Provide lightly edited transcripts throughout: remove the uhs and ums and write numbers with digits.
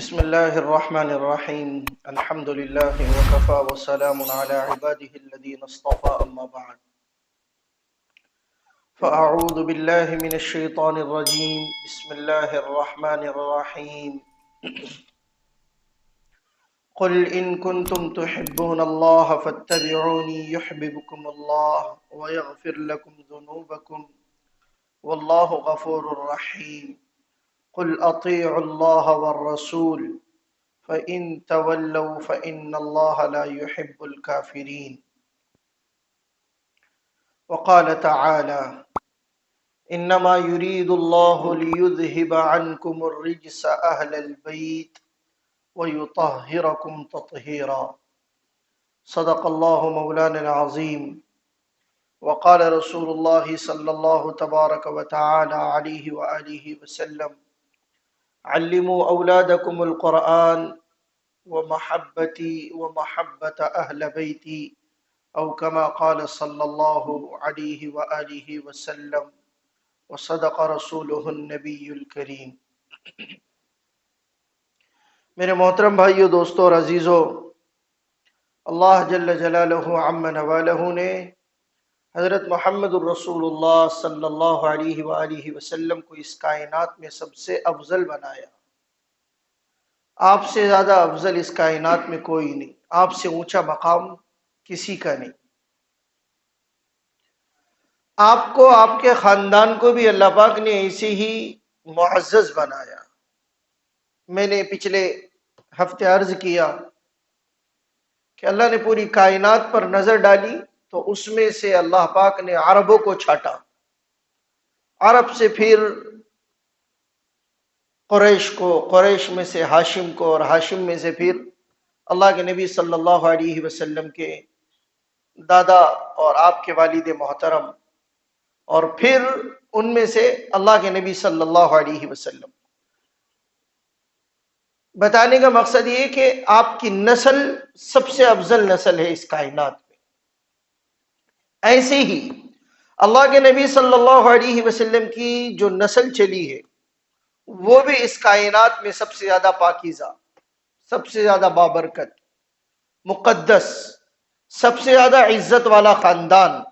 بسم الله الرحمن الرحيم الحمد لله وكفى وسلام على عباده الذين اصطفى أما بعد فأعوذ بالله من الشيطان الرجيم بسم الله الرحمن الرحيم قل إن كنتم تحبون الله فاتبعوني يحببكم الله ويغفر لكم ذنوبكم والله غفور رحيم قل أطيعوا الله والرسول فإن تولوا فإن الله لا يحب الكافرين وقال تعالى إنما يريد الله ليذهب عنكم الرجس أهل البيت ويطهركم تطهيرا صدق الله مولانا العظيم وقال رسول الله صلى الله تبارك وتعالى عليه وآله وسلم علموا أولادكم القرآن ومحبتي ومحبة أهل بيتي أو كما قال صلی اللہ علیہ وآلہ وسلم وصدق رسولہ النبی الکریم۔ میرے محترم بھائیو، دوستو اور عزیزو، اللہ جل جلالہ عم نوالہ نے حضرت محمد الرسول اللہ صلی اللہ علیہ وآلہ وسلم کو اس کائنات میں سب سے افضل بنایا۔ آپ سے زیادہ افضل اس کائنات میں کوئی نہیں، آپ سے اونچا مقام کسی کا نہیں۔ آپ کو، آپ کے خاندان کو بھی اللہ پاک نے ایسے ہی معزز بنایا۔ میں نے پچھلے ہفتے عرض کیا کہ اللہ نے پوری کائنات پر نظر ڈالی تو اس میں سے اللہ پاک نے عربوں کو چھاٹا، عرب سے پھر قریش کو، قریش میں سے ہاشم کو، اور ہاشم میں سے پھر اللہ کے نبی صلی اللہ علیہ وسلم کے دادا اور آپ کے والد محترم، اور پھر ان میں سے اللہ کے نبی صلی اللہ علیہ وسلم۔ بتانے کا مقصد یہ کہ آپ کی نسل سب سے افضل نسل ہے اس کائنات میں۔ ایسے ہی اللہ کے نبی صلی اللہ علیہ وسلم کی جو نسل چلی ہے وہ بھی اس کائنات میں سب سے زیادہ پاکیزہ، سب سے زیادہ بابرکت، مقدس، سب سے زیادہ عزت والا خاندان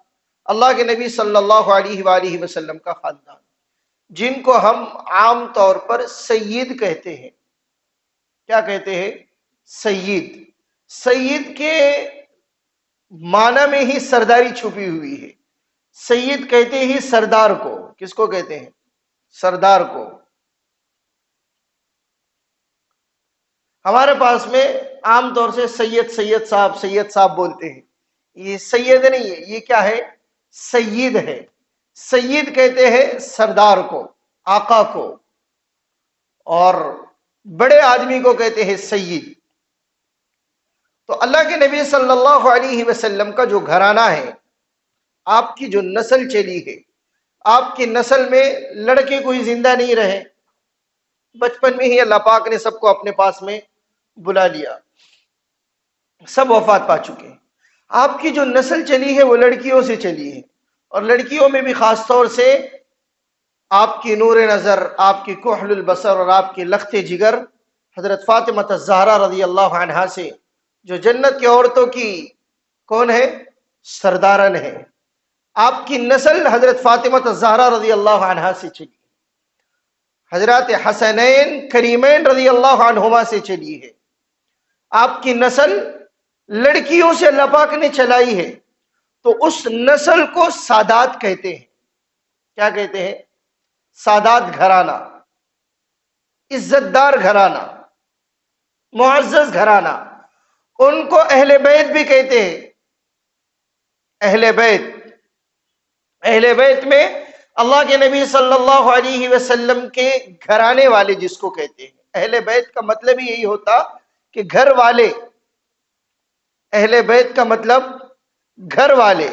اللہ کے نبی صلی اللہ علیہ وآلہ وسلم کا خاندان، جن کو ہم عام طور پر سید کہتے ہیں۔ کیا کہتے ہیں؟ سید۔ سید کے معنی میں ہی سرداری چھپی ہوئی ہے۔ سید کہتے ہی سردار کو۔ کس کو کہتے ہیں؟ سردار کو۔ ہمارے پاس میں عام طور سے سید صاحب بولتے ہیں۔ یہ سید نہیں ہے، یہ کیا ہے؟ سید ہے۔ سید کہتے ہیں سردار کو، آقا کو، اور بڑے آدمی کو کہتے ہیں سید۔ تو اللہ کے نبی صلی اللہ علیہ وسلم کا جو گھرانہ ہے، آپ کی جو نسل چلی ہے، آپ کی نسل میں لڑکے کوئی زندہ نہیں رہے۔ بچپن میں ہی اللہ پاک نے سب کو اپنے پاس میں بلا لیا، سب وفات پا چکے ہیں۔ آپ کی جو نسل چلی ہے وہ لڑکیوں سے چلی ہے، اور لڑکیوں میں بھی خاص طور سے آپ کی نور نظر، آپ کی کحل البصر اور آپ کی لخت جگر حضرت فاطمہ الزہرا رضی اللہ عنہا سے، جو جنت کی عورتوں کی کون ہے؟ سردارن ہے۔ آپ کی نسل حضرت فاطمہ الزہرا رضی اللہ عنہا سے چلی، حضرات حسنین کریمین رضی اللہ عنہما سے چلی ہے۔ آپ کی نسل لڑکیوں سے اللہ پاک نے چلائی ہے، تو اس نسل کو سادات کہتے ہیں۔ کیا کہتے ہیں؟ سادات گھرانہ، عزت دار گھرانہ، معزز گھرانہ۔ ان کو اہل بیت بھی کہتے ہیں۔ اہل بیت، اہل بیت میں اللہ کے نبی صلی اللہ علیہ وسلم کے گھرانے والے جس کو کہتے ہیں۔ اہل بیت کا مطلب ہی یہی ہوتا کہ گھر والے۔ اہل بیت کا مطلب گھر والے۔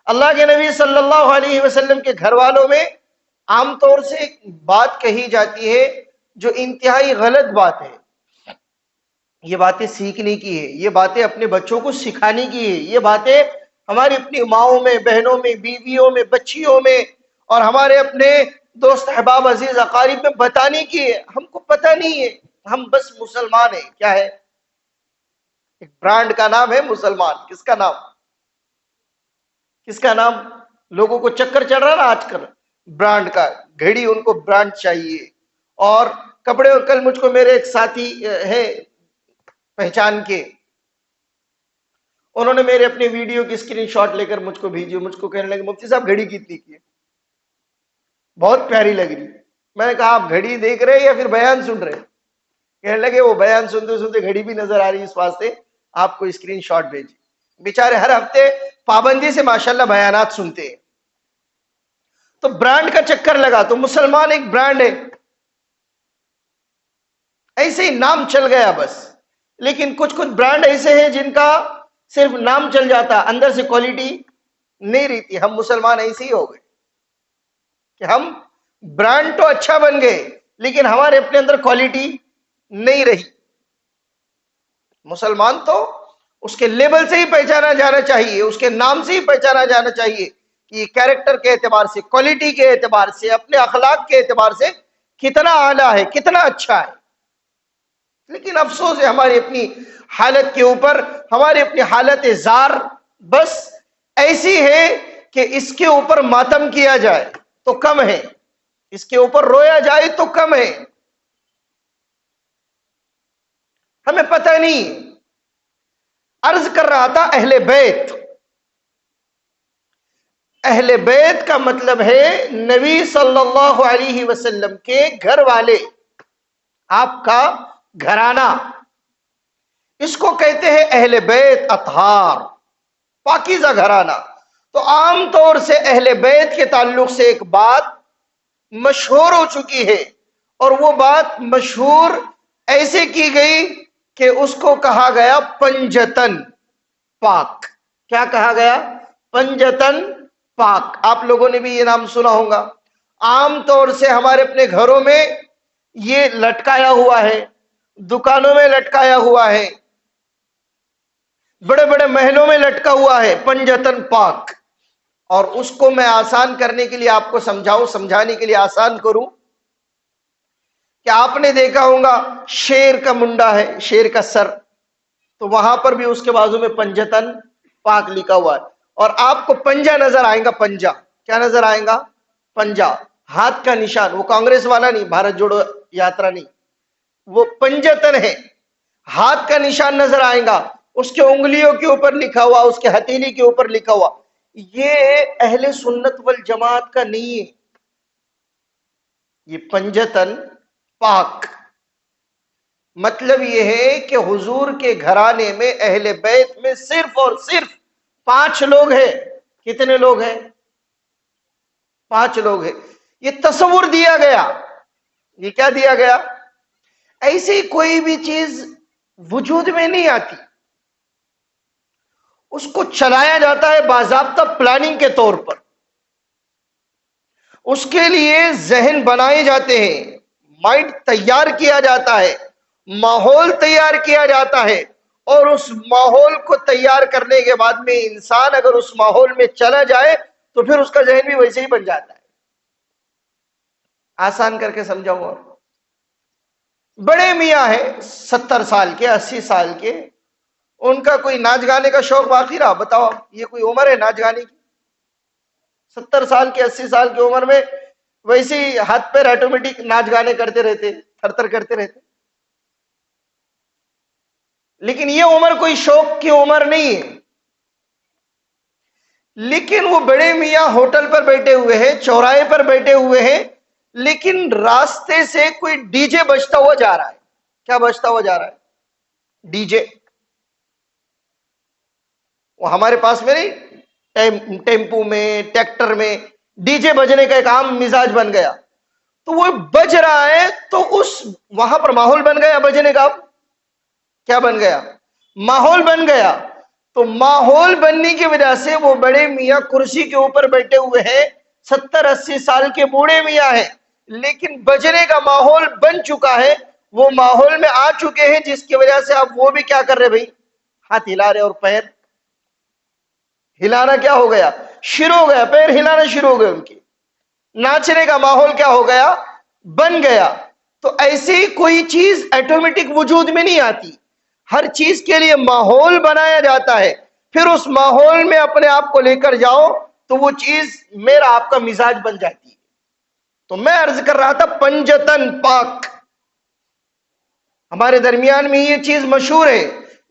اللہ کے نبی صلی اللہ علیہ وسلم کے گھر والوں میں عام طور سے ایک بات کہی جاتی ہے جو انتہائی غلط بات ہے۔ یہ باتیں سیکھنے کی ہے، یہ باتیں اپنے بچوں کو سکھانے کی ہے، یہ باتیں ہماری اپنی ماؤں میں، بہنوں میں، بیویوں میں، بچیوں میں، اور ہمارے اپنے دوست احباب عزیز اقارب میں بتانے کی ہے۔ ہم کو پتہ نہیں ہے ہم بس مسلمان ہیں. کیا ہے؟ ایک برانڈ کا نام ہے مسلمان. کس کا نام؟ کس کا نام؟ لوگوں کو چکر چل رہا نا آج کل برانڈ کا. گھڑی ان کو برانڈ چاہیے، اور کپڑے. اور کل مجھ کو میرے ایک ساتھی ہے پہچان کے، انہوں نے میرے اپنے ویڈیو کی اسکرین شاٹ لے کر مجھ کو بھیجی. مجھ کو کہنے لگے مفتی صاحب گھڑی کتنی کی ہے؟ بہت پیاری لگ رہی. میں نے کہا آپ گھڑی دیکھ رہے یا پھر بیان سن رہے؟ کہنے لگے وہ بیان سنتے سنتے گھڑی بھی نظر آ رہی، اس واسطے آپ کو اسکرین شاٹ بھیجی. بیچارے ہر ہفتے پابندی سے ماشاءاللہ بیانات سنتے ہیں. تو برانڈ کا چکر لگا. تو مسلمان ایک برانڈ ہے، ایسے ہی نام چل گیا بس. لیکن کچھ برانڈ ایسے ہیں جن کا صرف نام چل جاتا، اندر سے کوالٹی نہیں رہتی. ہم مسلمان ایسے ہی ہو گئے کہ ہم برانڈ تو اچھا بن گئے، لیکن ہمارے اپنے اندر کوالٹی نہیں رہی. مسلمان تو اس کے لیبل سے ہی پہچانا جانا چاہیے، اس کے نام سے ہی پہچانا جانا چاہیے کہ یہ کیریکٹر کے اعتبار سے، کوالٹی کے اعتبار سے، اپنے اخلاق کے اعتبار سے کتنا اعلیٰ ہے، کتنا اچھا ہے. لیکن افسوس ہے ہماری اپنی حالت کے اوپر. ہماری اپنی حالت زار بس ایسی ہے کہ اس کے اوپر ماتم کیا جائے تو کم ہے، اس کے اوپر رویا جائے تو کم ہے. ہمیں پتہ نہیں. عرض کر رہا تھا اہل بیت. اہل بیت کا مطلب ہے نبی صلی اللہ علیہ وسلم کے گھر والے، آپ کا گھرانہ. اس کو کہتے ہیں اہل بیت اطہار، پاکیزہ گھرانہ. تو عام طور سے اہل بیت کے تعلق سے ایک بات مشہور ہو چکی ہے، اور وہ بات مشہور ایسے کی گئی کہ اس کو کہا گیا پنجتن پاک. کیا کہا گیا؟ پنجتن پاک. آپ لوگوں نے بھی یہ نام سنا ہوگا. عام طور سے ہمارے اپنے گھروں میں یہ لٹکایا ہوا ہے، دکانوں میں لٹکایا ہوا ہے، بڑے بڑے محلوں میں لٹکا ہوا ہے پنجتن پاک. اور اس کو میں آسان کرنے کے لیے آپ کو سمجھانے کے لیے آسان کروں کہ آپ نے دیکھا ہوگا شیر کا منڈا ہے، شیر کا سر، تو وہاں پر بھی اس کے بازو میں پنجتن پاک لکھا ہوا ہے. اور آپ کو پنجا نظر آئے گا. پنجا کیا نظر آئے گا؟ پنجا، ہاتھ کا نشان. وہ کانگریس والا نہیں، بھارت جوڑو یاترا نہیں، وہ پنجتن ہے. ہاتھ کا نشان نظر آئے گا، اس کے انگلیوں کے اوپر لکھا ہوا، اس کے ہتھیلی کے اوپر لکھا ہوا. یہ اہل سنت والجماعت کا نہیں ہے. یہ پنجتن پاک مطلب یہ ہے کہ حضور کے گھرانے میں، اہل بیت میں صرف اور صرف 5 لوگ ہیں. کتنے لوگ ہیں؟ 5 لوگ ہیں. یہ تصور دیا گیا. یہ کیا دیا گیا؟ ایسی کوئی بھی چیز وجود میں نہیں آتی، اس کو چلایا جاتا ہے باضابطہ پلاننگ کے طور پر. اس کے لیے ذہن بنائے جاتے ہیں، مائنڈ تیار کیا جاتا ہے، ماحول تیار کیا جاتا ہے. اور اس ماحول کو تیار کرنے کے بعد میں انسان اگر اس ماحول میں چلا جائے تو پھر اس کا ذہن بھی ویسے ہی بن جاتا ہے. آسان کر کے سمجھاؤں گا. بڑے میاں ہیں 70 سال کے، 80 سال کے، ان کا کوئی ناچ گانے کا شوق باقی رہا؟ بتاؤ، یہ کوئی عمر ہے ناچ گانے کی؟ 70 سال کے، 80 سال کی عمر میں ویسے ہی ہاتھ پیر آٹومیٹک ناچ گانے کرتے رہتے، تھر تھر کرتے رہتے. لیکن یہ عمر کوئی شوق کی عمر نہیں ہے. لیکن وہ بڑے میاں ہوٹل پر بیٹھے ہوئے ہیں، چوراہے پر بیٹھے ہوئے ہیں، لیکن راستے سے کوئی ڈی جے بجتا ہوا جا رہا ہے. کیا بجتا ہوا جا رہا ہے؟ D J. وہ ہمارے پاس میں نہیں، ٹیمپو میں، ٹریکٹر میں ڈی جے بجنے کا ایک عام مزاج بن گیا. تو وہ بج رہا ہے تو اس وہاں پر ماحول بن گیا بجنے کا. کیا بن گیا؟ ماحول بن گیا. تو ماحول بننے کی وجہ سے وہ بڑے میاں کرسی کے اوپر بیٹھے ہوئے ہیں، 70-80 سال کے بوڑھے میاں ہیں، لیکن بجنے کا ماحول بن چکا ہے. وہ ماحول میں آ چکے ہیں، جس کی وجہ سے اب وہ بھی کیا کر رہے بھائی؟ ہاتھ ہلا رہے. اور پیر ہلانا کیا ہو گیا؟ شروع ہو گیا. پیر ہلانا شروع ہو گئے ان کے. ناچنے کا ماحول کیا ہو گیا؟ بن گیا. تو ایسی کوئی چیز ایٹومیٹک وجود میں نہیں آتی، ہر چیز کے لیے ماحول بنایا جاتا ہے، پھر اس ماحول میں اپنے آپ کو لے کر جاؤ تو وہ چیز میرا آپ کا مزاج بن جاتی ہے۔ تو میں عرض کر رہا تھا پنجتن پاک، ہمارے درمیان میں یہ چیز مشہور ہے،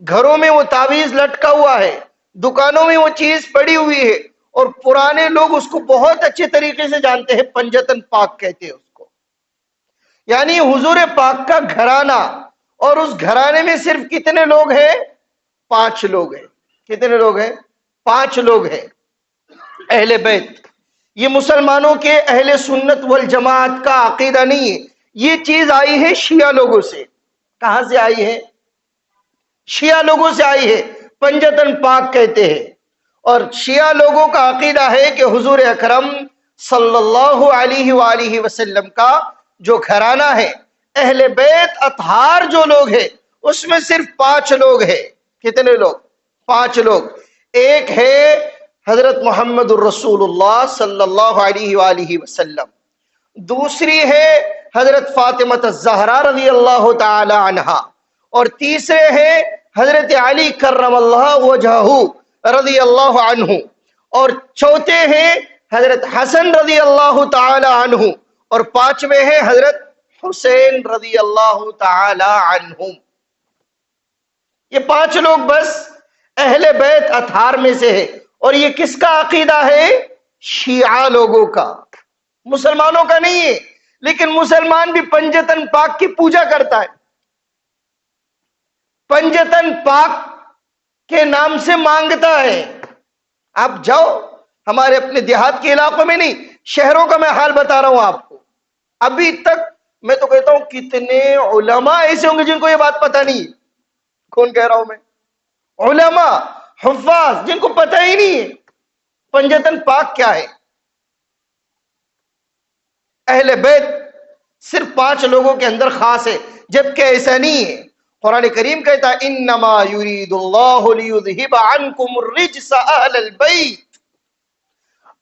گھروں میں وہ تعویذ لٹکا ہوا ہے، دکانوں میں وہ چیز پڑی ہوئی ہے، اور پرانے لوگ اس کو بہت اچھے طریقے سے جانتے ہیں، پنجتن پاک کہتے ہیں اس کو، یعنی حضور پاک کا گھرانہ، اور اس گھرانے میں صرف کتنے لوگ ہیں؟ 5 لوگ ہیں۔ کتنے لوگ ہیں؟ 5 لوگ ہیں، اہل بیت۔ یہ مسلمانوں کے اہل سنت والجماعت کا عقیدہ نہیں ہے، یہ چیز آئی ہے شیعہ لوگوں سے۔ کہاں سے آئی ہے؟ شیعہ لوگوں سے آئی ہے، پنجتن پاک کہتے ہیں۔ اور شیعہ لوگوں کا عقیدہ ہے کہ حضور اکرم صلی اللہ علیہ وآلہ وسلم کا جو گھرانہ ہے، اہل بیت اطہار جو لوگ ہیں، اس میں صرف 5 لوگ ہیں۔ کتنے لوگ؟ 5 لوگ۔ ایک ہے حضرت محمد الرسول اللہ صلی اللہ علیہ وآلہ وسلم، دوسری ہے حضرت فاطمہ الزہرا رضی اللہ تعالی عنہا، اور تیسرے ہیں حضرت علی کرم اللہ وجہہ رضی اللہ عنہ، اور چوتھے ہیں حضرت حسن رضی اللہ تعالی عنہ، اور 5ویں ہیں حضرت حسین رضی اللہ تعالی عنہم۔ یہ 5 لوگ بس اہل بیت اطہار میں سے ہے، اور یہ کس کا عقیدہ ہے؟ شیعہ لوگوں کا، مسلمانوں کا نہیں ہے۔ لیکن مسلمان بھی پنجتن پاک کی پوجا کرتا ہے، پنجتن پاک کے نام سے مانگتا ہے۔ آپ جاؤ ہمارے اپنے دیہات کے علاقوں میں، نہیں شہروں کا میں حال بتا رہا ہوں آپ کو، ابھی تک میں تو کہتا ہوں کتنے علماء ایسے ہوں گے جن کو یہ بات پتہ نہیں ہے۔ کون کہہ رہا ہوں میں؟ علماء، حفاظ، جن کو پتہ ہی نہیں ہے پنجتن پاک کیا ہے۔ اہل بیت صرف 5 لوگوں کے اندر خاص ہے، جبکہ ایسا نہیں ہے۔ قرآن کریم کہتا ہے انما یرید اللہ لیذہب عنکم الرجس اہل البیت،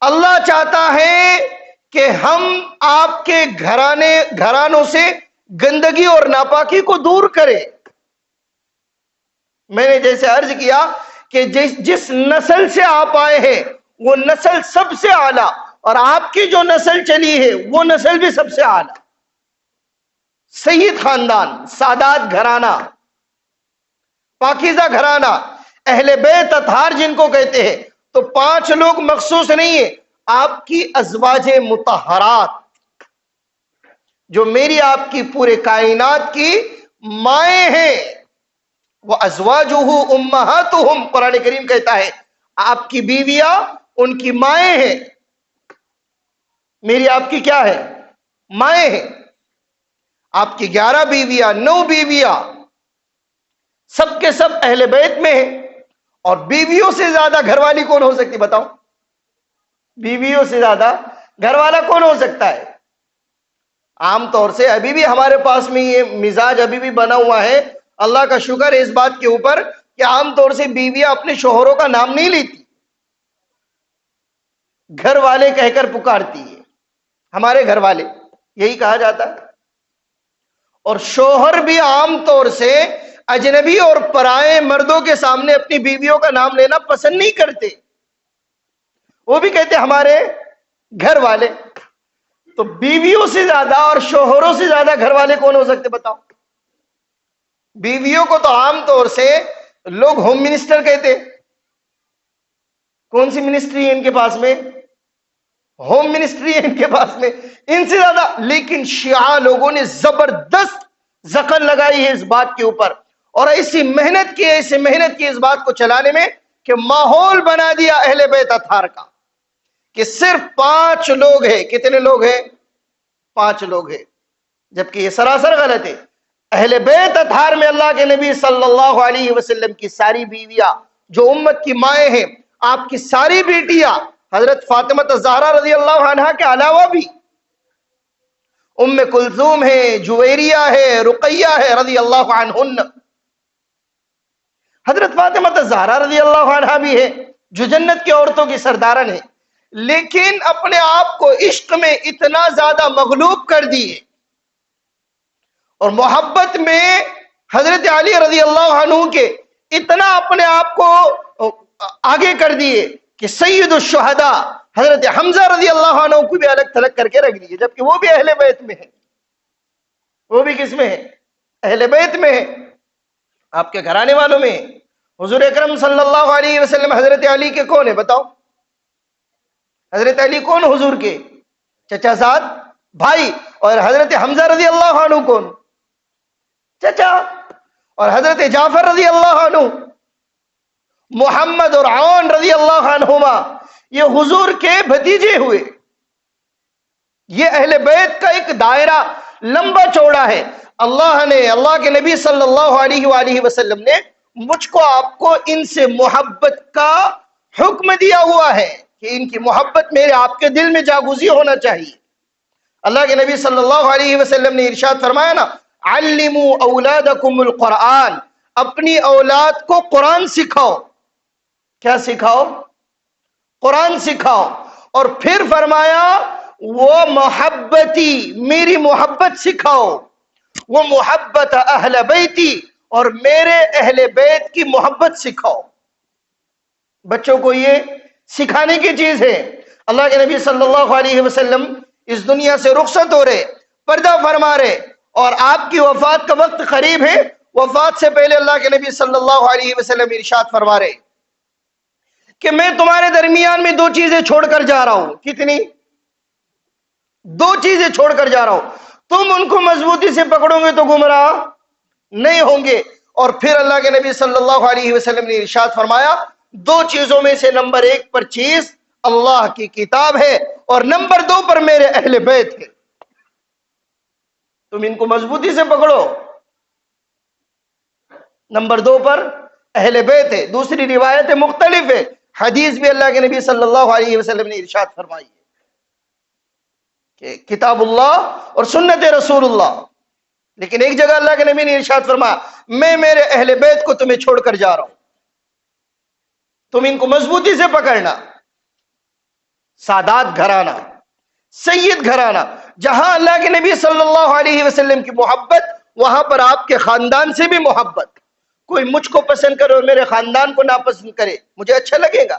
اللہ چاہتا ہے کہ ہم آپ کے گھرانوں سے گندگی اور ناپاکی کو دور کریں۔ میں نے جیسے عرض کیا کہ جس نسل سے آپ آئے ہیں وہ نسل سب سے اعلیٰ، اور آپ کی جو نسل چلی ہے وہ نسل بھی سب سے اعلیٰ، سید خاندان، سادات گھرانہ، پاکیزہ گھرانہ، اہل بیت اطہار جن کو کہتے ہیں۔ تو 5 لوگ مخصوص نہیں ہیں، آپ کی ازواج مطہرات جو میری آپ کی پورے کائنات کی مائیں ہیں، وَأَزْوَاجُهُ أُمَّهَاتُهُمْ، قرآن کریم کہتا ہے آپ کی بیویاں ان کی مائیں ہیں۔ میری آپ کی کیا ہے؟ مائیں ہیں۔ آپ کی 11 بیویاں، 9 بیویاں، سب کے سب اہل بیت میں ہیں۔ اور بیویوں سے زیادہ گھر والی کون ہو سکتی؟ بتاؤ، بیویوں سے زیادہ گھر والا کون ہو سکتا ہے؟ عام طور سے ابھی بھی ہمارے پاس میں یہ مزاج ابھی بھی بنا ہوا ہے، اللہ کا شکر ہے اس بات کے اوپر کہ عام طور سے بیویاں اپنے شوہروں کا نام نہیں لیتی، گھر والے کہہ کر پکارتی ہے، ہمارے گھر والے یہی کہا جاتا ہے۔ اور شوہر بھی عام طور سے اجنبی اور پرائے مردوں کے سامنے اپنی بیویوں کا نام لینا پسند نہیں کرتے، وہ بھی کہتے ہمارے گھر والے۔ تو بیویوں سے زیادہ اور شوہروں سے زیادہ گھر والے کون ہو سکتے؟ بتاؤ۔ بیویوں کو تو عام طور سے لوگ ہوم منسٹر کہتے، کون سی منسٹری ہے ان کے پاس میں؟ ہوم منسٹری ہے ان کے پاس میں، ان سے زیادہ۔ لیکن شیعہ لوگوں نے زبردست زکر لگائی ہے اس بات کے اوپر، اور ایسی محنت کی اس بات کو چلانے میں کہ ماحول بنا دیا اہل بیت اطہار کا کہ صرف 5 لوگ ہیں۔ کتنے لوگ ہیں؟ 5 لوگ ہیں، جبکہ یہ سراسر غلط ہے۔ اہل بیت اطہار میں اللہ کے نبی صلی اللہ علیہ وسلم کی ساری بیویاں جو امت کی مائیں ہیں، آپ کی ساری بیٹیاں، حضرت فاطمہ الزہرا رضی اللہ عنہا کے علاوہ بھی ام کلثوم ہے، جویریہ ہے، رقیہ ہے رضی اللہ عنہن، حضرت فاطمہ الزہرا رضی اللہ عنہا بھی ہے جو جنت کی عورتوں کی سردارن ہے، لیکن اپنے آپ کو عشق میں اتنا زیادہ مغلوب کر دیے اور محبت میں حضرت علی رضی اللہ عنہ کے اتنا اپنے آپ کو آگے کر دیے کہ سید الشہداء حضرت حمزہ رضی اللہ عنہ کو بھی الگ تھلگ کر کے رکھ دیے، جبکہ وہ بھی اہل بیت میں ہے۔ وہ بھی کس میں ہے؟ اہل بیت میں ہے، آپ کے گھرانے والوں میں ہے۔ حضور اکرم صلی اللہ علیہ وسلم حضرت علی کے کون ہے بتاؤ؟ حضرت علی کون حضور کے؟ چچا زاد بھائی۔ اور حضرت حمزہ رضی اللہ عنہ کون؟ چچا۔ اور حضرت جعفر رضی اللہ عنہ، محمد اور عون رضی اللہ عنہما، یہ حضور کے بھتیجے ہوئے۔ یہ اہل بیت کا ایک دائرہ لمبا چوڑا ہے۔ اللہ کے نبی صلی اللہ علیہ وآلہ وسلم نے مجھ کو آپ کو ان سے محبت کا حکم دیا ہوا ہے کہ ان کی محبت میرے آپ کے دل میں جاگوزی ہونا چاہیے۔ اللہ کے نبی صلی اللہ علیہ وسلم نے ارشاد فرمایا نا، علموا اولادکم القرآن، اپنی اولاد کو قرآن سکھاؤ۔ کیا سکھاؤ؟ قرآن سکھاؤ۔ اور پھر فرمایا وہ محبتی، میری محبت سکھاؤ، وہ محبت اہل بیتی، اور میرے اہل بیت کی محبت سکھاؤ۔ بچوں کو یہ سکھانے کی چیز ہے۔ اللہ کے نبی صلی اللہ علیہ وسلم اس دنیا سے رخصت ہو رہے، پردہ فرما رہے، اور آپ کی وفات کا وقت قریب ہے۔ وفات سے پہلے اللہ کے نبی صلی اللہ علیہ وسلم ارشاد فرما رہے کہ میں تمہارے درمیان میں دو چیزیں چھوڑ کر جا رہا ہوں۔ کتنی؟ دو چیزیں چھوڑ کر جا رہا ہوں، تم ان کو مضبوطی سے پکڑو گے تو گمراہ نہیں ہوں گے۔ اور پھر اللہ کے نبی صلی اللہ علیہ وسلم نے ارشاد فرمایا، دو چیزوں میں سے نمبر ایک پر چیز اللہ کی کتاب ہے، اور نمبر دو پر میرے اہل بیت ہے۔ تم ان کو مضبوطی سے پکڑو۔ نمبر دو پر اہل بیت ہے۔ دوسری روایت مختلف ہے، حدیث بھی اللہ کے نبی صلی اللہ علیہ وسلم نے ارشاد فرمائی ہے کہ کتاب اللہ اور سنت رسول اللہ۔ لیکن ایک جگہ اللہ کے نبی نے ارشاد فرمایا، میں میرے اہل بیت کو تمہیں چھوڑ کر جا رہا ہوں، تم ان کو مضبوطی سے پکڑنا۔ سادات گھرانہ، سید گھرانہ، جہاں اللہ کے نبی صلی اللہ علیہ وسلم کی محبت، وہاں پر آپ کے خاندان سے بھی محبت۔ کوئی مجھ کو پسند کرے اور میرے خاندان کو ناپسند کرے، مجھے اچھا لگے گا؟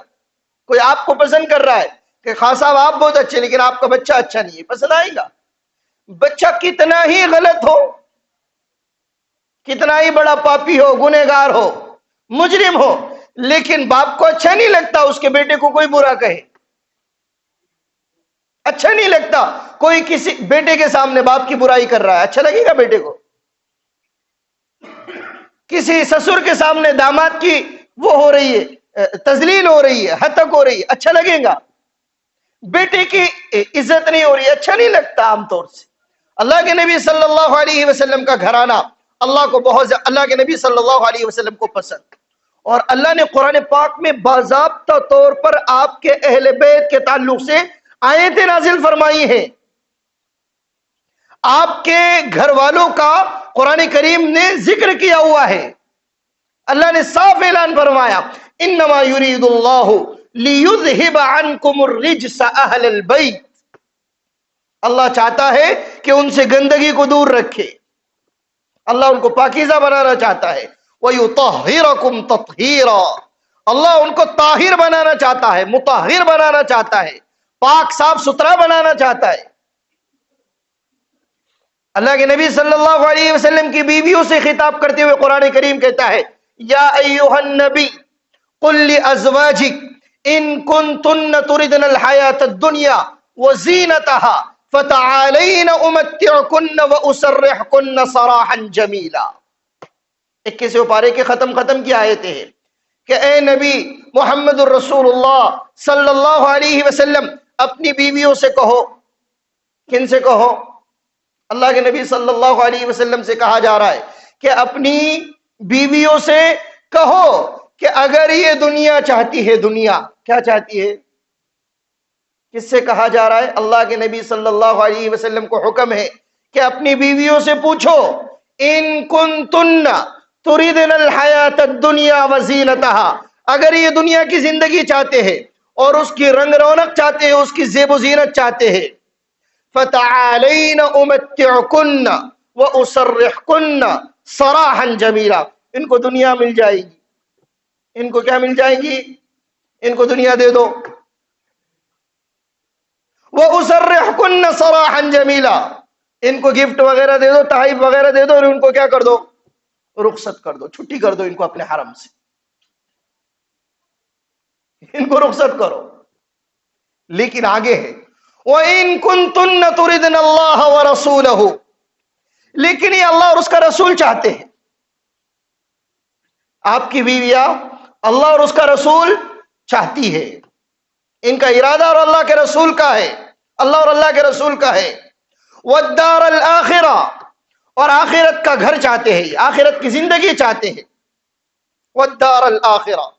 کوئی آپ کو پسند کر رہا ہے کہ خان صاحب آپ بہت اچھے لیکن آپ کا بچہ اچھا نہیں ہے، پسند آئے گا؟ بچہ کتنا ہی غلط ہو، کتنا ہی بڑا پاپی ہو، گنہگار ہو، مجرم ہو، لیکن باپ کو اچھا نہیں لگتا اس کے بیٹے کو کوئی برا کہے۔ اچھا نہیں لگتا کوئی کسی بیٹے کے سامنے باپ کی برائی کر رہا ہے، اچھا لگے گا بیٹے کو؟ کسی سسر کے سامنے داماد کی وہ ہو رہی ہے، تذلیل ہو رہی ہے، ہتک ہو رہی ہے، اچھا لگے گا؟ بیٹے کی عزت نہیں ہو رہی ہے، اچھا نہیں لگتا عام طور سے۔ اللہ کے نبی صلی اللہ علیہ وسلم کا گھرانہ اللہ کو بہت، اللہ کے نبی صلی اللہ علیہ وسلم کو پسند، اور اللہ نے قرآن پاک میں باضابطہ طور پر آپ کے اہل بیت کے تعلق سے آیتیں نازل فرمائی ہیں۔ آپ کے گھر والوں کا قرآن کریم نے ذکر کیا ہوا ہے۔ اللہ نے صاف اعلان فرمایا، انما یرید اللہ لیذہب عنکم الرجس اہل البیت، اللہ چاہتا ہے کہ ان سے گندگی کو دور رکھے، اللہ ان کو پاکیزہ بنانا چاہتا ہے۔ وَيُطَهِّرَكُمْ تَطْهِيرًا، اللہ ان کو طاہر بنانا چاہتا ہے، مطہر بنانا چاہتا ہے، پاک صاف ستھرا بنانا چاہتا ہے۔ اللہ کے نبی صلی اللہ علیہ وسلم کی بیویوں سے خطاب کرتے ہوئے قرآن کریم کہتا ہے، یا ایھا النبی قل لازواجک ان کنتن تردن الحیاۃ الدنیا وزینتها فتعالین امتعکن واسرحکن سراحا جمیلا۔ 21 پارے کے ختم کی آیتیں ہیں کہ اے نبی محمد الرسول اللہ صلی اللہ علیہ وسلم اپنی بیویوں سے کہو۔ کن سے کہو؟ اللہ کے نبی صلی اللہ علیہ وسلم سے کہا جا رہا ہے کہ اپنی بیویوں سے کہو کہ اگر یہ دنیا چاہتی ہے، دنیا کیا چاہتی ہے؟ کس سے کہا جا رہا ہے؟ اللہ کے نبی صلی اللہ علیہ وسلم کو حکم ہے کہ اپنی بیویوں سے پوچھو، ان کنتن تریدن الحیات الدنیا وزینتها، اگر یہ دنیا کی زندگی چاہتے ہیں اور اس کی رنگ رونق چاہتے ہیں، اس کی زیب و زینت چاہتے ہیں، فتعالین امتعکن وَأُسَرِّحْكُنَّ سَرَاحًا جَمِيلًا. ان کو دنیا مل جائے گی. ان کو کیا مل جائے گی؟ ان کو دنیا دے دو. وَأُسَرِّحْكُنَّ سَرَاحًا جَمِيلًا. ان کو گفٹ وغیرہ دے دو، تحائف وغیرہ دے دو، اور ان کو کیا کر دو؟ رخصت کر دو، چھٹی کر دو ان کو اپنے حرم سے. ان کو رخصت کرو. لیکن آگے ہے وَإِن كُنتُنَّ تُرِدْنَ اللَّهَ وَرَسُولَهُ. لیکن یہ اللہ اور اس کا رسول چاہتے ہیں. آپ کی بیویاں اللہ اور اس کا رسول چاہتی ہے. ان کا ارادہ اور اللہ کے رسول کا ہے، اللہ اور اللہ کے رسول کا ہے. وَالدَّارَ الْآخِرَةَ. اور آخرت کا گھر چاہتے ہیں، آخرت کی زندگی چاہتے ہیں. وَالدَّارَ الْآخِرَةَ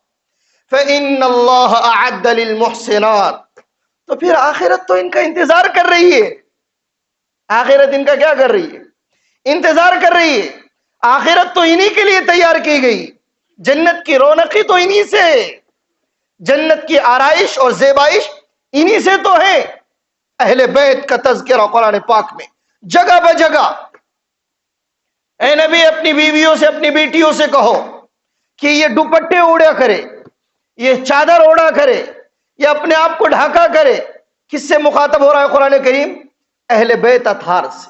فَإِنَّ اللَّهَ أَعَدَّ لِلْمُحْسِنَاتِ. تو پھر آخرت تو ان کا انتظار کر رہی ہے. آخرت ان کا کیا کر رہی ہے؟ انتظار کر رہی ہے. آخرت تو انہی کے لیے تیار کی گئی. جنت کی رونقی تو انہی سے، جنت کی آرائش اور زیبائش انہی سے تو ہے. اہل بیت کا تذکرہ قرآن پاک میں جگہ بہ جگہ. اے نبی اپنی بیویوں سے، اپنی بیٹیوں سے کہو کہ یہ دوپٹے اوڑا کرے، یہ چادر اوڑا کرے، یہ اپنے آپ کو ڈھاکا کرے. کس سے مخاطب ہو رہا ہے قرآن کریم؟ اہل بیت اطہار سے،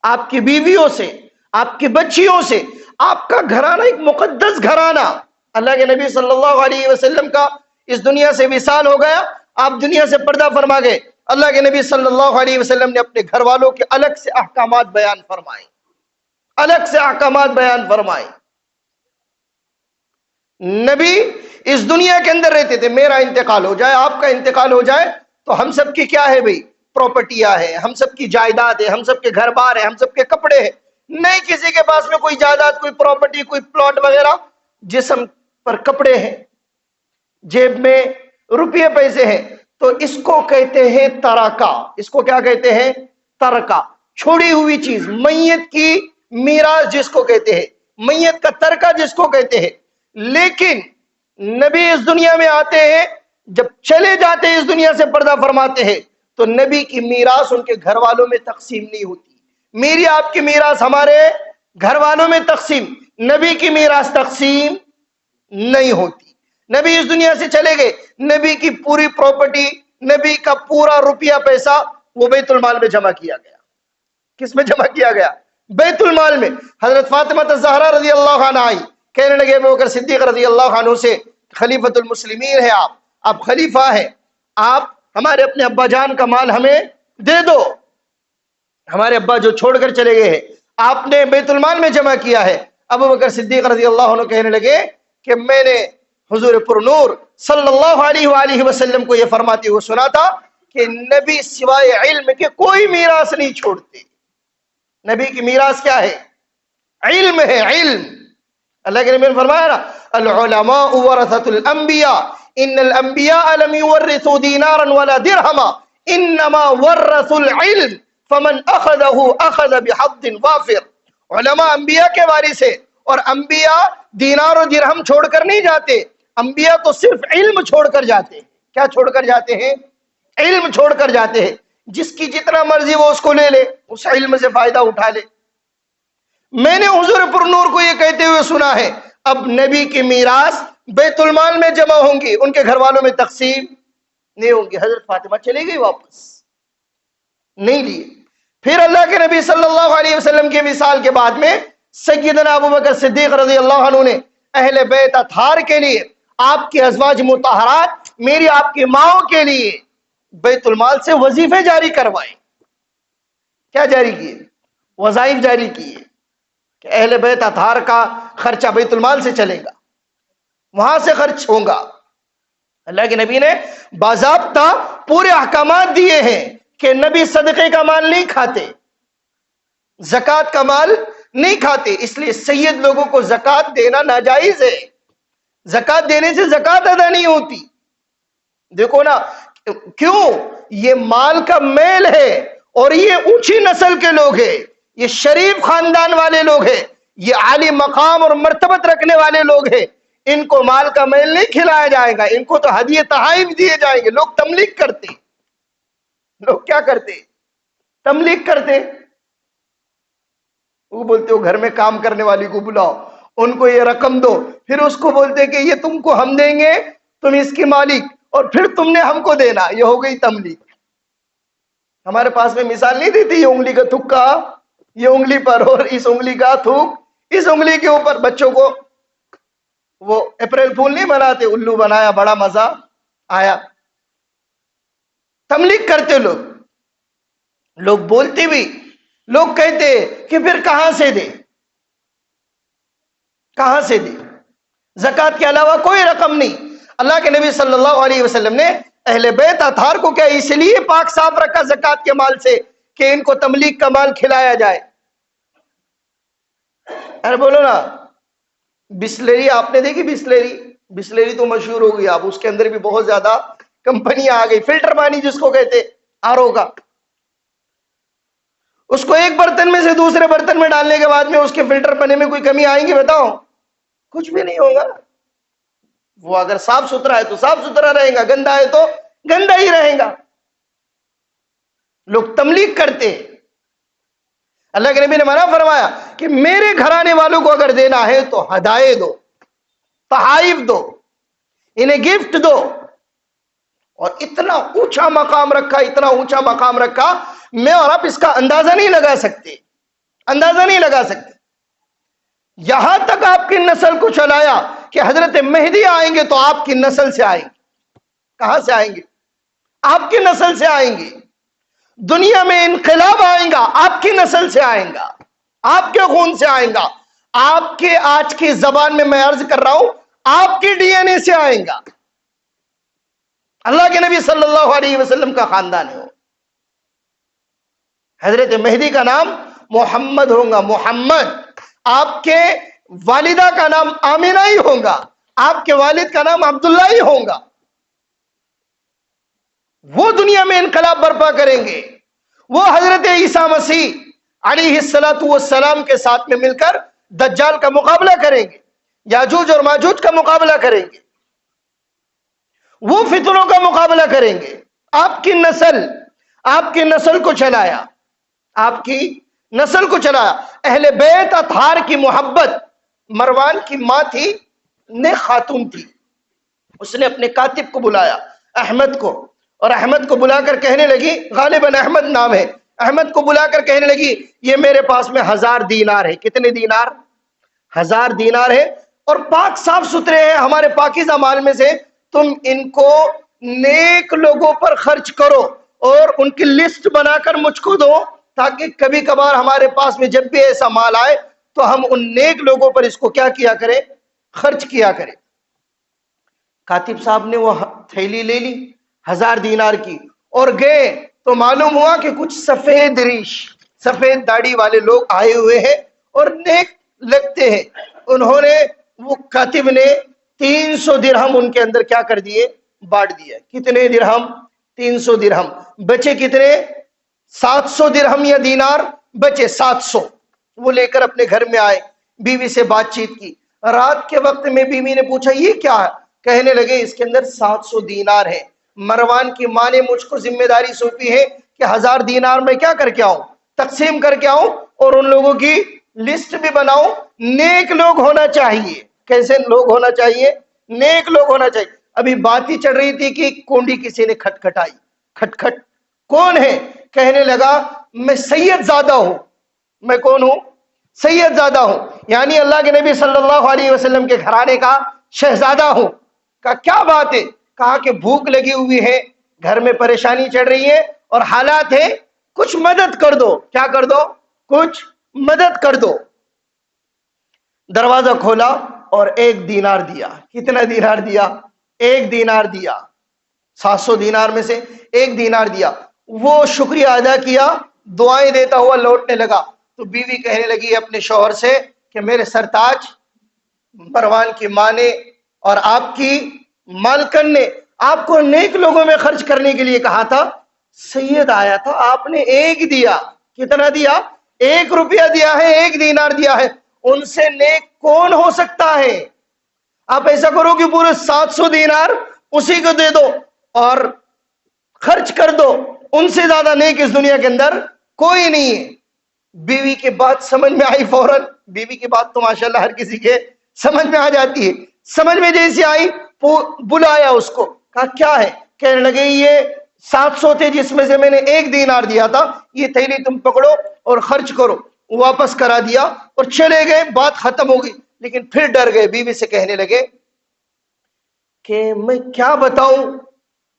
آپ کی بیویوں سے، آپ کی بچیوں سے. آپ کا گھرانہ ایک مقدس گھرانہ. اللہ کے نبی صلی اللہ علیہ وسلم کا اس دنیا سے وصال ہو گیا، آپ دنیا سے پردہ فرما گئے. اللہ کے نبی صلی اللہ علیہ وسلم نے اپنے گھر والوں کے الگ سے احکامات بیان فرمائے، الگ سے احکامات بیان فرمائے. نبی اس دنیا کے اندر رہتے تھے. میرا انتقال ہو جائے، آپ کا انتقال ہو جائے تو ہم سب کی کیا ہے بھئی؟ پراپرٹیاں ہیں، ہم سب کی جائیداد ہے، ہم سب کے گھر بار ہے، ہم سب کے کپڑے ہیں. نہیں کسی کے پاس میں کوئی جائیداد، کوئی پراپرٹی، کوئی پلاٹ وغیرہ. جسم پر کپڑے ہیں، جیب میں روپیے پیسے ہیں. تو اس کو کہتے ہیں ترکہ. اس کو کیا کہتے ہیں؟ ترکہ. چھوڑی ہوئی چیز، میت کی میراث جس کو کہتے ہیں، میت کا ترکہ جس کو کہتے ہیں. لیکن نبی اس دنیا میں آتے ہیں، جب چلے جاتے ہیں اس دنیا سے پردہ فرماتے ہیں، تو نبی کی میراث ان کے گھر والوں میں تقسیم نہیں ہوتی. میری آپ کی میراث ہمارے گھر والوں میں تقسیم، نبی کی میراث تقسیم نہیں ہوتی. نبی اس دنیا سے چلے گئے، نبی کی پوری پراپرٹی، نبی کا پورا روپیہ پیسہ وہ بیت المال میں جمع کیا گیا. کس میں جمع کیا گیا؟ بیت المال میں. حضرت فاطمہ الزہرا رضی اللہ عنہ آئی، کہنے لگے ابو بکر صدیق رضی اللہ عنہ سے، خلیفۃ المسلمین ہے آپ خلیفہ ہیں، آپ ہمارے اپنے ابا جان کا مال ہمیں دے دو. ہمارے ابا جو چھوڑ کر چلے گئے ہیں، آپ نے بیت المال میں جمع کیا ہے. ابو بکر صدیق رضی اللہ عنہ کہنے لگے کہ میں نے حضور پر نور صلی اللہ علیہ وآلہ وسلم کو یہ فرماتے ہوئے سنا تھا کہ نبی سوائے علم کے کوئی میراث نہیں چھوڑتے. نبی کی میراث کیا ہے؟ علم ہے، علم. اللہ کے نبی نے فرمایا نا، العلماء ورثۃ الانبیاء ان الانبیاء لم یورثوا دینارا ولا درہما انما ورثوا العلم فمن اخذه اخذ بحظ وافر. علماء انبیاء کے وارث ہیں، اور انبیاء دینار و درہم چھوڑ کر نہیں جاتے. انبیاء تو صرف علم چھوڑ کر جاتے ہیں. کیا چھوڑ کر جاتے ہیں؟ علم چھوڑ کر جاتے ہیں. جس کی جتنا مرضی وہ اس کو لے لے، اس علم سے فائدہ اٹھا لے. میں نے حضور پر نور کو یہ کہتے ہوئے سنا ہے، اب نبی کی میراث بیت المال میں جمع ہوں گی، ان کے گھر والوں میں تقسیم نہیں ہوں گی. حضرت فاطمہ چلی گئی، واپس نہیں لیے. پھر اللہ کے نبی صلی اللہ علیہ وسلم کے وصال کے بعد میں سیدنا ابو بکر صدیق رضی اللہ عنہ نے اہل بیت اطہار کے لیے، آپ کی ازواج مطہرات، میری آپ کی ماؤں کے لیے بیت المال سے وظیفے جاری کروائے. کیا جاری کیے؟ وظائف جاری کیے کہ اہل بیت اطہار کا خرچہ بیت المال سے چلے گا، وہاں سے خرچ ہوگا. اللہ کے نبی نے باضابطہ پورے احکامات دیے ہیں کہ نبی صدقے کا مال نہیں کھاتے، زکوٰۃ کا مال نہیں کھاتے. اس لیے سید لوگوں کو زکوٰۃ دینا ناجائز ہے. زکوٰۃ دینے سے زکوٰۃ ادا نہیں ہوتی. دیکھو نا، کیوں؟ یہ مال کا میل ہے، اور یہ اونچی نسل کے لوگ ہیں، یہ شریف خاندان والے لوگ ہیں، یہ عالی مقام اور مرتبت رکھنے والے لوگ ہیں. ان کو مال کا میل نہیں کھلایا جائے گا، ان کو تو ہدیے تحائف دیے جائیں گے. لوگ تملیغ کرتے، لوگ کیا کرتے؟ تملیغ کرتے. وہ بولتے ہو گھر میں کام کرنے والی کو بلاؤ، ان کو یہ رقم دو، پھر اس کو بولتے کہ یہ تم کو ہم دیں گے، تم اس کی مالک، اور پھر تم نے ہم کو دینا، یہ ہو گئی تملیغ۔ ہمارے پاس میں مثال نہیں دیتی، یہ انگلی کا تھکا یہ انگلی پر، اور اس انگلی کا تھوک اس انگلی کے اوپر۔ بچوں کو وہ اپریل پھول نہیں بناتے، الو بنایا، بڑا مزہ آیا۔ تملیغ کرتے لوگ بولتے بھی، لوگ کہتے کہ پھر کہاں سے دے، کہاں سے دے؟ زکوٰۃ کے علاوہ کوئی رقم نہیں۔ اللہ کے نبی صلی اللہ علیہ وسلم نے اہل بیت اطہار کو کیا اس لیے پاک صاف رکھا زکوٰۃ کے مال سے کہ ان کو تملیغ کا مال کھلایا جائے۔ ارے بولو نا، بسلری آپ نے دیکھی؟ بسلری تو مشہور ہو گئی، آپ اس کے اندر بھی بہت زیادہ کمپنیاں آ گئی، فلٹر پانی جس کو کہتے آر او کا، اس کو ایک برتن میں سے دوسرے برتن میں ڈالنے کے بعد میں اس کے فلٹر پنے میں کوئی کمی آئیں گی؟ بتاؤ، کچھ بھی نہیں ہوگا۔ وہ اگر صاف ستھرا ہے تو صاف ستھرا رہے گا، گندا ہے تو گندا ہی رہے گا۔ لوگ تملیغ کرتے ہیں۔ اللہ کے نبی نے منع فرمایا کہ میرے گھرانے والوں کو اگر دینا ہے تو ہدایے دو، تحائف دو، انہیں گفٹ دو۔ اور اتنا اونچا مقام رکھا، اتنا اونچا مقام رکھا، میں اور آپ اس کا اندازہ نہیں لگا سکتے، اندازہ نہیں لگا سکتے۔ یہاں تک آپ کی نسل کو چلایا کہ حضرت مہدی آئیں گے تو آپ کی نسل سے آئیں گے۔ کہاں سے آئیں گے؟ آپ کی نسل سے آئیں گے۔ دنیا میں انقلاب آئیں گا، آپ کی نسل سے آئیں گا، آپ کے خون سے آئیں گا، آپ کے آج کی زبان میں عرض کر رہا ہوں، آپ کی ڈی این اے سے آئیں گا۔ اللہ کے نبی صلی اللہ علیہ وسلم کا خاندان ہے۔ حضرت مہدی کا نام محمد ہوگا، محمد۔ آپ کے والدہ کا نام آمینہ ہی ہوگا، آپ کے والد کا نام عبداللہ ہی ہوگا۔ وہ دنیا میں انقلاب برپا کریں گے، وہ حضرت عیسیٰ مسیح علیہ السلام کے ساتھ میں مل کر دجال کا مقابلہ کریں گے، یاجوج اور ماجوج کا مقابلہ کریں گے، وہ فتنوں کا مقابلہ کریں گے۔ آپ کی نسل کو چلایا، آپ کی نسل کو چلایا۔ اہل بیت اطہار کی محبت، مروان کی ماں تھی، نیک خاتون تھی، اس نے اپنے کاتب کو بلایا، احمد کو، اور احمد کو بلا کر کہنے لگی، غالباً احمد نام ہے، احمد کو بلا کر کہنے لگی یہ میرے پاس میں 1000 دینار ہے۔ کتنے دینار؟ 1000 دینار ہے، اور پاک صاف ستھرے ہیں، ہمارے پاکیزہ مال میں سے تم ان کو نیک لوگوں پر خرچ کرو اور ان کی لسٹ بنا کر مجھ کو دو، تاکہ کبھی کبھار ہمارے پاس میں جب بھی ایسا مال آئے تو ہم ان نیک لوگوں پر اس کو کیا کیا کریں؟ خرچ کیا کریں۔ کاتب صاحب نے وہ تھیلی لے لی 1000 دینار کی اور گئے تو معلوم ہوا کہ کچھ سفید ریش، سفید داڑھی والے لوگ آئے ہوئے ہیں اور نیک لگتے ہیں۔ انہوں نے، وہ کاتب نے 300 درہم ان کے اندر کیا کر دیے؟ بانٹ دیا۔ کتنے درہم؟ 300 درہم۔ بچے کتنے؟ 700 درہم یا دینار بچے 700۔ وہ لے کر اپنے گھر میں آئے، بیوی سے بات چیت کی۔ رات کے وقت میں بیوی نے پوچھا یہ کیا ہے؟ کہنے لگے اس کے اندر 700 دینار ہے، مروان کی ماں نے مجھ کو ذمہ داری سونپی ہے کہ 1000 دینار میں کیا کر کے آؤں؟ تقسیم کر کے آؤں، اور ان لوگوں کی لسٹ بھی بناؤں۔ نیک لوگ ہونا چاہیے۔ کیسے لوگ ہونا چاہیے؟ نیک لوگ ہونا چاہیے۔ ابھی بات ہی چل رہی تھی کہ کونڈی کسی نے کھٹکھٹائی، کھٹکھٹ، کون ہے؟ کہنے لگا میں سید زادہ ہوں۔ میں کون ہوں؟ سید زادہ ہوں، یعنی اللہ کے نبی صلی اللہ علیہ وسلم کے گھرانے کا شہزادہ ہوں۔ کہا کیا بات ہے؟ کہا کہ بھوک لگی ہوئی ہے، گھر میں پریشانی چڑھ رہی ہے اور حالات ہے، کچھ مدد کر دو۔ کیا کر دو؟ کچھ مدد کر دو۔ دروازہ کھولا اور 1 دینار دیا۔ کتنا دینار دیا؟ 1 دینار دیا۔ 700 دینار میں سے 1 دینار دیا۔ وہ شکریہ ادا کیا، دعائیں دیتا ہوا لوٹنے لگا تو بیوی کہنے لگی اپنے شوہر سے کہ میرے سرتاج، مروان کی ماں نے اور آپ کی مالکن نے آپ کو نیک لوگوں میں خرچ کرنے کے لیے کہا تھا، سید آیا تھا، آپ نے 1 دیا۔ کتنا دیا؟ 1 روپیہ دیا ہے، 1 دینار دیا ہے۔ ان سے نیک کون ہو سکتا ہے؟ آپ ایسا کرو کہ پورے 700 دینار اسی کو دے دو اور خرچ کر دو۔ ان سے زیادہ نیک اس دنیا کے اندر کوئی نہیں ہے۔ بیوی کی بات سمجھ میں آئی فوراً. بیوی کی بات تو ماشاءاللہ ہر کسی کے سمجھ میں آ جاتی ہے. سمجھ میں جیسی آئی بلایا اس کو, کہا کیا ہے؟ کہنے لگے یہ 700 تھے جس میں سے میں نے 1 دینار دیا تھا, یہ تھیلی تم پکڑو اور خرچ کرو. واپس کرا دیا اور چلے گئے, بات ختم ہو گئی. لیکن پھر ڈر گئے, بیوی سے کہنے لگے کہ میں کیا بتاؤں,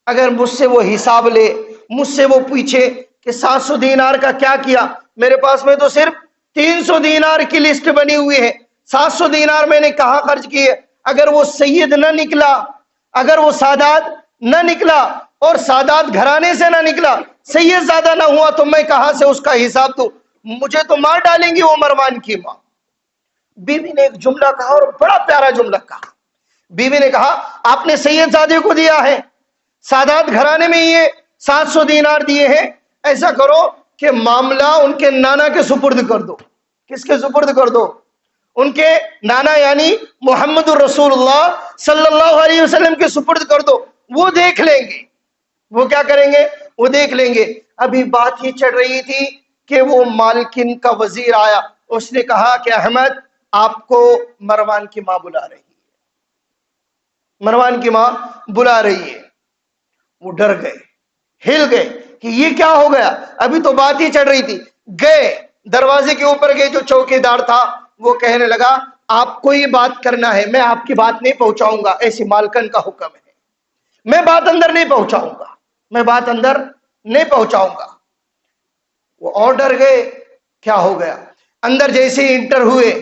اگر مجھ سے وہ حساب لے, مجھ سے وہ پوچھے کہ 700 دینار کا کیا کیا, میرے پاس میں تو صرف 300 دینار کی لسٹ بنی ہوئی ہے, 700 دینار میں نے کہاں خرچ کیے. اگر وہ سید نہ نکلا, اگر وہ سادات نہ نکلا اور سادات گھرانے سے نہ نکلا, سید زادہ نہ ہوا, تو میں کہاں سے اس کا حساب دوں؟ مجھے تو مار ڈالیں گی وہ مروان کی ماں. بیوی نے ایک جملہ کہا اور بڑا پیارا جملہ کہا. بیوی نے کہا آپ نے سید زادے کو دیا ہے, سادات گھرانے میں یہ 700 دینار دیے ہیں, ایسا کرو کہ معاملہ ان کے نانا کے سپرد کر دو. کس کے سپرد کر دو؟ ان کے نانا یعنی محمد الرسول اللہ صلی اللہ علیہ وسلم کے سپرد کر دو, وہ دیکھ لیں گے. وہ کیا کریں گے؟ وہ دیکھ لیں گے. ابھی بات ہی چڑھ رہی تھی کہ وہ مالکن کا وزیر آیا, اس نے کہا کہ احمد آپ کو مروان کی ماں بلا رہی ہے, مروان کی ماں بلا رہی ہے. وہ ڈر گئے, ہل گئے کہ یہ کیا ہو گیا, ابھی تو بات ہی چڑھ رہی تھی. گئے دروازے کے اوپر گئے, جو چوکی دار تھا وہ کہنے لگا آپ کو یہ بات کرنا ہے, میں آپ کی بات نہیں پہنچاؤں گا, ایسی مالکن کا حکم ہے, میں بات اندر نہیں پہنچاؤں گا, میں بات اندر نہیں پہنچاؤں گا. وہ اور ڈر گئے, کیا ہو گیا. اندر جیسے ہی انٹر ہوئے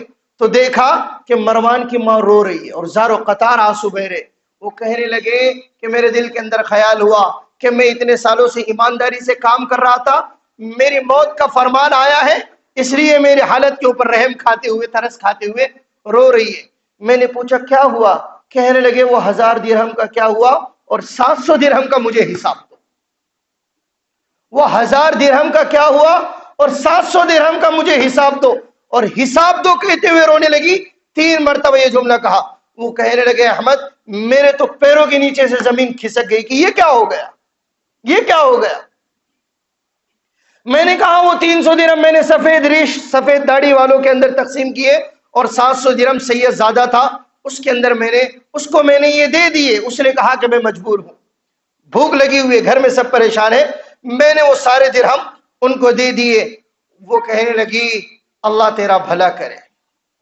تو دیکھا کہ مروان کی ماں رو رہی ہے اور زار و قطار آنسو بہ رہے. وہ کہنے لگے کہ میرے دل کے اندر خیال ہوا کہ میں اتنے سالوں سے ایمانداری سے کام کر رہا تھا, میری موت کا فرمان آیا ہے, اس لیے میری حالت کے اوپر رحم کھاتے ہوئے, ترس کھاتے ہوئے رو رہی ہے. میں نے پوچھا کیا ہوا؟ کہنے لگے وہ 1000 درہم کا کیا ہوا اور 700 درہم کا مجھے حساب دو. وہ 1000 درہم کا کیا ہوا اور 700 درہم کا مجھے حساب دو. اور حساب دو کہتے ہوئے رونے لگی, 3 مرتبہ یہ جملہ کہا. وہ کہنے لگے احمد میرے تو پیروں کے نیچے سے زمین کھسک گئی کہ یہ کیا ہو گیا, یہ کیا ہو گیا. میں نے کہا وہ 300 درہم میں نے سفید ریش سفید داڑھی والوں کے اندر تقسیم کیے اور 700 درہم سید زادہ تھا اس کے اندر میں نے اس کو میں نے یہ دے دیے. اس نے کہا کہ میں مجبور ہوں, بھوک لگی ہوئی ہے, گھر میں سب پریشان ہے, میں نے وہ سارے درہم ان کو دے دیے. وہ کہنے لگی اللہ تیرا بھلا کرے,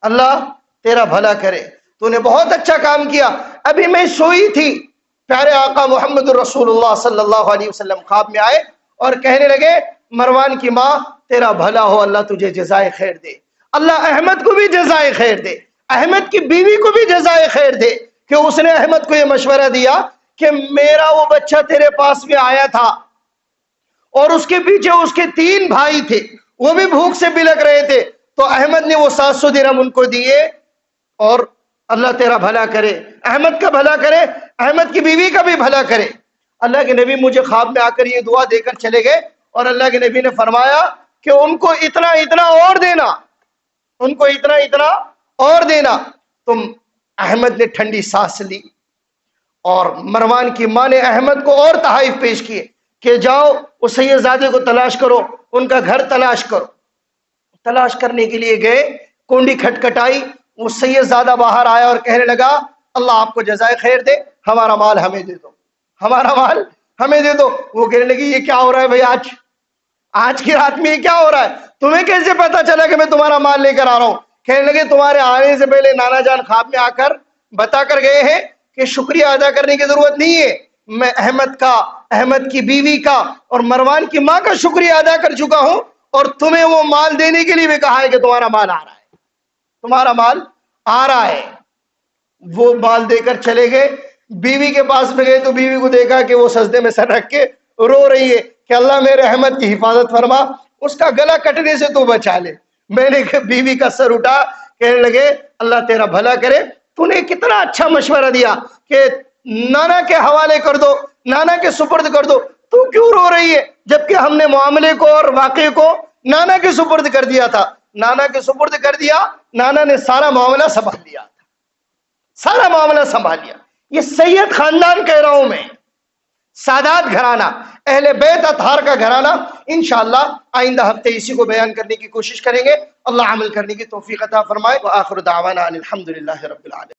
اللہ تیرا بھلا کرے, تو نے بہت اچھا کام کیا. ابھی میں سوئی تھی, پیارے آقا محمد الرسول اللہ صلی اللہ علیہ وسلم خواب میں آئے اور کہنے لگے مروان کی ماں تیرا بھلا ہو, اللہ تجھے جزائے خیر دے, اللہ احمد کو بھی جزائے خیر دے, احمد کی بیوی کو بھی جزائے خیر دے کہ اس نے احمد کو یہ مشورہ دیا کہ میرا وہ بچہ تیرے پاس میں آیا تھا اور اس کے پیچھے اس کے 3 بھائی تھے, وہ بھی بھوک سے بلک رہے تھے, تو احمد نے وہ 700 درہم ان کو دیے. اور اللہ تیرا بھلا کرے, احمد کا بھلا کرے, احمد کی بیوی کا بھی بھلا کرے. اللہ کے نبی مجھے خواب میں آ کر یہ دعا دے کر چلے گئے اور اللہ کے نبی نے فرمایا کہ ان کو اتنا اتنا اور دینا, ان کو اتنا اتنا اور دینا. تم احمد نے ٹھنڈی سانس لی اور مروان کی ماں نے احمد کو اور تحائف پیش کیے کہ جاؤ اس سید زادے کو تلاش کرو, ان کا گھر تلاش کرو. تلاش کرنے کے لیے گئے, کنڈی کھٹکھٹائی, وہ سید زادہ باہر آیا اور کہنے لگا اللہ آپ کو جزائے خیر دے, ہمارا مال ہمیں دے دو, ہمارا مال ہمیں دے دو. وہ کہنے لگی یہ کیا ہو رہا ہے بھائی, آج کی رات میں یہ کیا ہو رہا ہے, تمہیں کیسے پتا چلا کہ میں تمہارا مال لے کر آ رہا ہوں؟ کہنے لگے تمہارے آنے سے پہلے نانا جان خواب میں آ کر بتا کر گئے ہیں کہ شکریہ ادا کرنے کی ضرورت نہیں ہے, میں احمد کا, احمد کی بیوی کا اور مروان کی ماں کا شکریہ ادا کر چکا ہوں, اور تمہیں وہ مال دینے کے لیے بھی کہا ہے کہ تمہارا مال آ رہا ہے, تمہارا مال آ رہا ہے. وہ مال دے کر چلے گئے. بیوی کے پاس میں گئے تو بیوی کو دیکھا کہ وہ سجدے میں سر رکھ کے رو رہی ہے کہ اللہ میرے احمد کی حفاظت فرما, اس کا گلا کٹنے سے تو بچا لے. میں نے بیوی کا سر اٹھا, کہنے لگے اللہ تیرا بھلا کرے, تو نے کتنا اچھا مشورہ دیا کہ نانا کے حوالے کر دو, نانا کے سپرد کر دو. تو کیوں رو رہی ہے جبکہ ہم نے معاملے کو اور واقعے کو نانا کے سپرد کر دیا تھا, نانا کے سپرد کر دیا, نانا نے سارا معاملہ سنبھال لیا تھا, سارا معاملہ سنبھال لیا. یہ سید خاندان کہہ رہا ہوں میں, سادات گھرانہ، اہل بیت اطہار کا گھرانہ، انشاءاللہ آئندہ ہفتے اسی کو بیان کرنے کی کوشش کریں گے۔ اللہ عمل کرنے کی توفیق عطا فرمائے۔ وآخر دعوانا ان الحمدللہ رب العالمین۔